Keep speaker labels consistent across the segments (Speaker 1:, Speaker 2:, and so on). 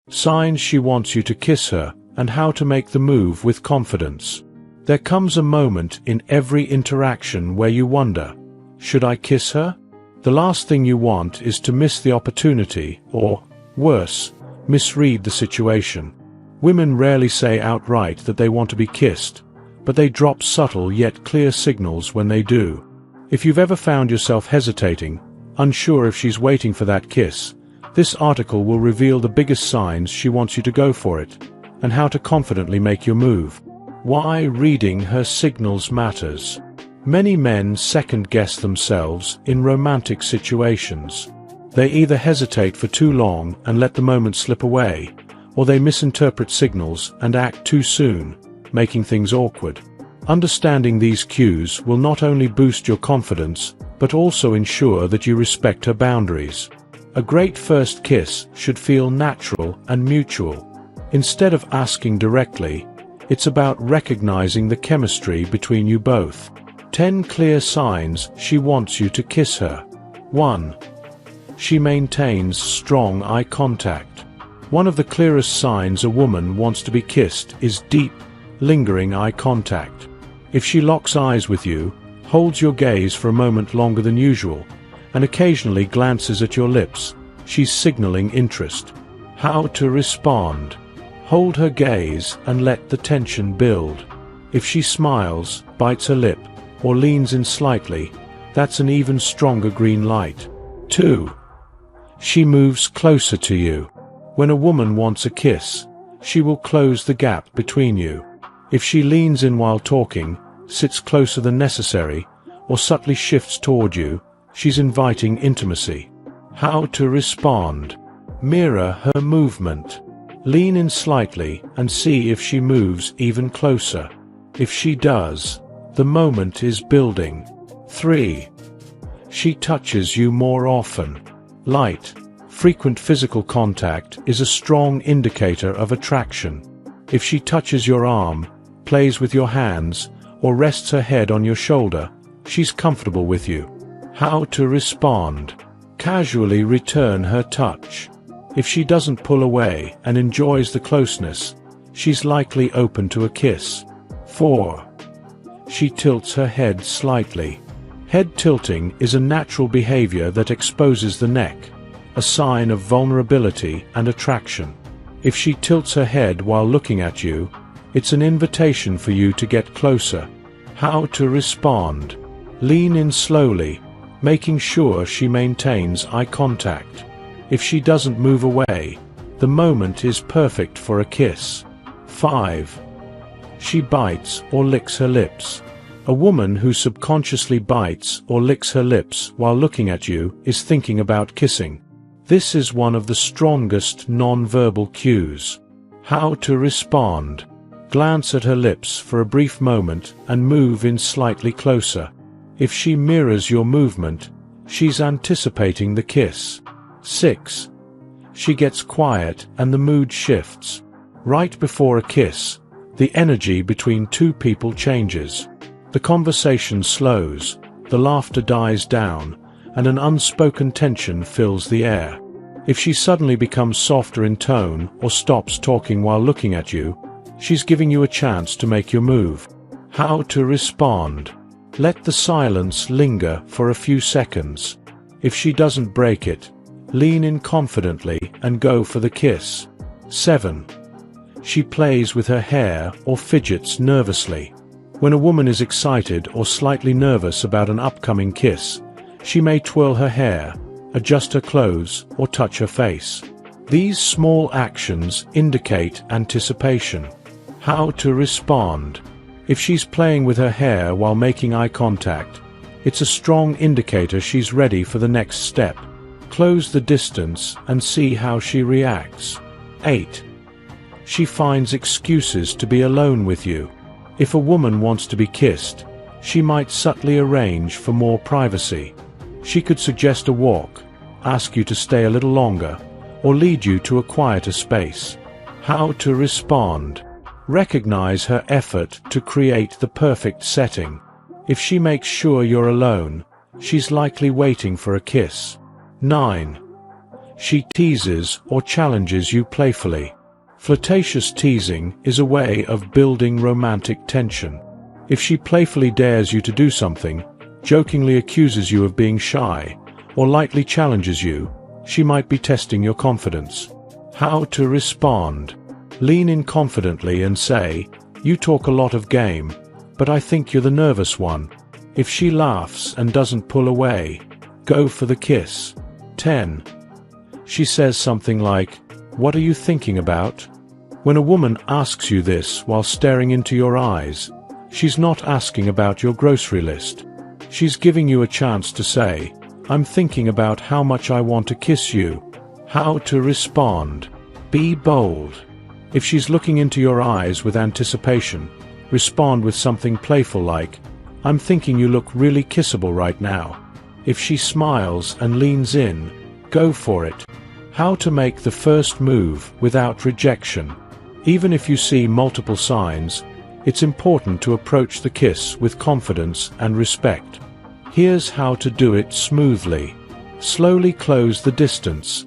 Speaker 1: Signs she wants you to kiss her, and how to make the move with confidence. There comes a moment in every interaction where you wonder, should I kiss her? The last thing you want is to miss the opportunity, or, worse, misread the situation. Women rarely say outright that they want to be kissed, but they drop subtle yet clear signals when they do. If you've ever found yourself hesitating, unsure if she's waiting for that kiss, this article will reveal the biggest signs she wants you to go for it, and how to confidently make your move. Why reading her signals matters. Many men second-guess themselves in romantic situations. They either hesitate for too long and let the moment slip away, or they misinterpret signals and act too soon, making things awkward. Understanding these cues will not only boost your confidence, but also ensure that you respect her boundaries. A great first kiss should feel natural and mutual. Instead of asking directly, it's about recognizing the chemistry between you both. 10 clear signs she wants you to kiss her. 1. She maintains strong eye contact. One of the clearest signs a woman wants to be kissed is deep, lingering eye contact. If she locks eyes with you, holds your gaze for a moment longer than usual, and occasionally glances at your lips, she's signaling interest. How to respond. Hold her gaze and let the tension build. If she smiles, bites her lip, or leans in slightly, that's an even stronger green light. 2. She moves closer to you. When a woman wants a kiss, she will close the gap between you. If she leans in while talking, sits closer than necessary, or subtly shifts toward you, she's inviting intimacy. How to respond. Mirror her movement. Lean in slightly and see if she moves even closer. If she does, the moment is building. 3. She touches you more often. Light, frequent physical contact is a strong indicator of attraction. If she touches your arm, plays with your hands, or rests her head on your shoulder, she's comfortable with you. How to respond. Casually return her touch. If she doesn't pull away and enjoys the closeness, she's likely open to a kiss. 4. She tilts her head slightly. Head tilting is a natural behavior that exposes the neck, a sign of vulnerability and attraction. If she tilts her head while looking at you, it's an invitation for you to get closer. How to respond. Lean in slowly, making sure she maintains eye contact. If she doesn't move away, the moment is perfect for a kiss. 5. She bites or licks her lips. A woman who subconsciously bites or licks her lips while looking at you is thinking about kissing. This is one of the strongest non-verbal cues. How to respond. Glance at her lips for a brief moment and move in slightly closer. If she mirrors your movement, she's anticipating the kiss. 6. She gets quiet and the mood shifts. Right before a kiss, the energy between two people changes. The conversation slows, the laughter dies down, and an unspoken tension fills the air. If she suddenly becomes softer in tone or stops talking while looking at you, she's giving you a chance to make your move. How to respond. Let the silence linger for a few seconds. If she doesn't break it, lean in confidently and go for the kiss. 7. She plays with her hair or fidgets nervously. When a woman is excited or slightly nervous about an upcoming kiss, she may twirl her hair, adjust her clothes, or touch her face. These small actions indicate anticipation. How to respond. If she's playing with her hair while making eye contact, it's a strong indicator she's ready for the next step. Close the distance and see how she reacts. 8. She finds excuses to be alone with you. If a woman wants to be kissed, she might subtly arrange for more privacy. She could suggest a walk, ask you to stay a little longer, or lead you to a quieter space. How to respond. Recognize her effort to create the perfect setting. If she makes sure you're alone, she's likely waiting for a kiss. 9. She teases or challenges you playfully. Flirtatious teasing is a way of building romantic tension. If she playfully dares you to do something, jokingly accuses you of being shy, or lightly challenges you, she might be testing your confidence. How to respond. Lean in confidently and say, "You talk a lot of game, but I think you're the nervous one." If she laughs and doesn't pull away, go for the kiss. 10. She says something like, "What are you thinking about?" When a woman asks you this while staring into your eyes, she's not asking about your grocery list. She's giving you a chance to say, "I'm thinking about how much I want to kiss you." How to respond. Be bold. If she's looking into your eyes with anticipation, respond with something playful like, "I'm thinking you look really kissable right now." If she smiles and leans in, go for it. How to make the first move without rejection. Even if you see multiple signs, it's important to approach the kiss with confidence and respect. Here's how to do it smoothly. Slowly close the distance.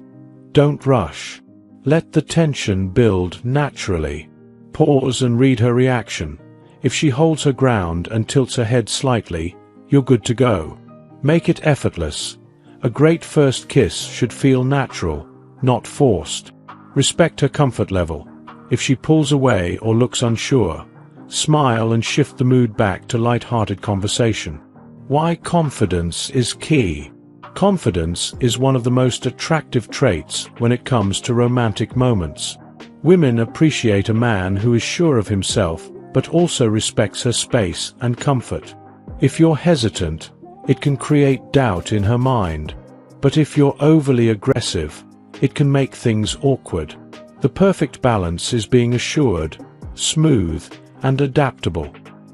Speaker 1: Don't rush. Let the tension build naturally. Pause and read her reaction. If she holds her ground and tilts her head slightly, you're good to go. Make it effortless. A great first kiss should feel natural, not forced. Respect her comfort level. If she pulls away or looks unsure, smile and shift the mood back to light-hearted conversation. Why confidence is key. Confidence is one of the most attractive traits when it comes to romantic moments. Women appreciate a man who is sure of himself but also respects her space and comfort. If you're hesitant, it can create doubt in her mind. But if you're overly aggressive, it can make things awkward. The perfect balance is being assured, smooth, and adaptable.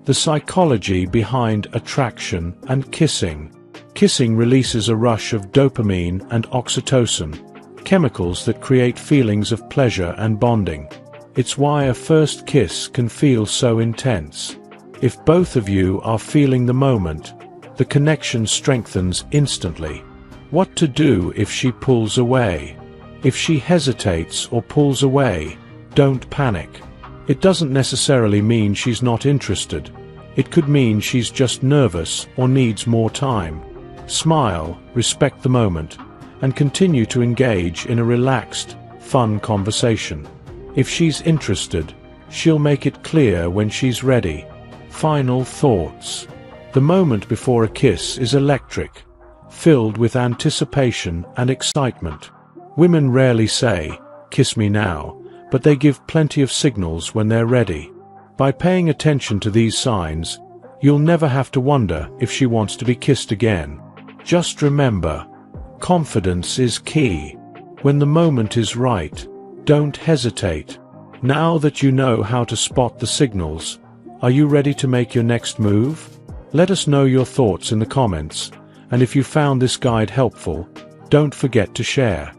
Speaker 1: The psychology behind attraction and kissing. Kissing releases a rush of dopamine and oxytocin, chemicals that create feelings of pleasure and bonding. It's why a first kiss can feel so intense. If both of you are feeling the moment, the connection strengthens instantly. What to do if she pulls away? If she hesitates or pulls away, don't panic. It doesn't necessarily mean she's not interested. It could mean she's just nervous or needs more time. Smile, respect the moment, and continue to engage in a relaxed, fun conversation. If she's interested, she'll make it clear when she's ready. Final thoughts. The moment before a kiss is electric, filled with anticipation and excitement. Women rarely say, "Kiss me now," but they give plenty of signals when they're ready. By paying attention to these signs, you'll never have to wonder if she wants to be kissed again. Just remember, confidence is key. When the moment is right, don't hesitate. Now that you know how to spot the signals, are you ready to make your next move? Let us know your thoughts in the comments, and if you found this guide helpful, don't forget to share.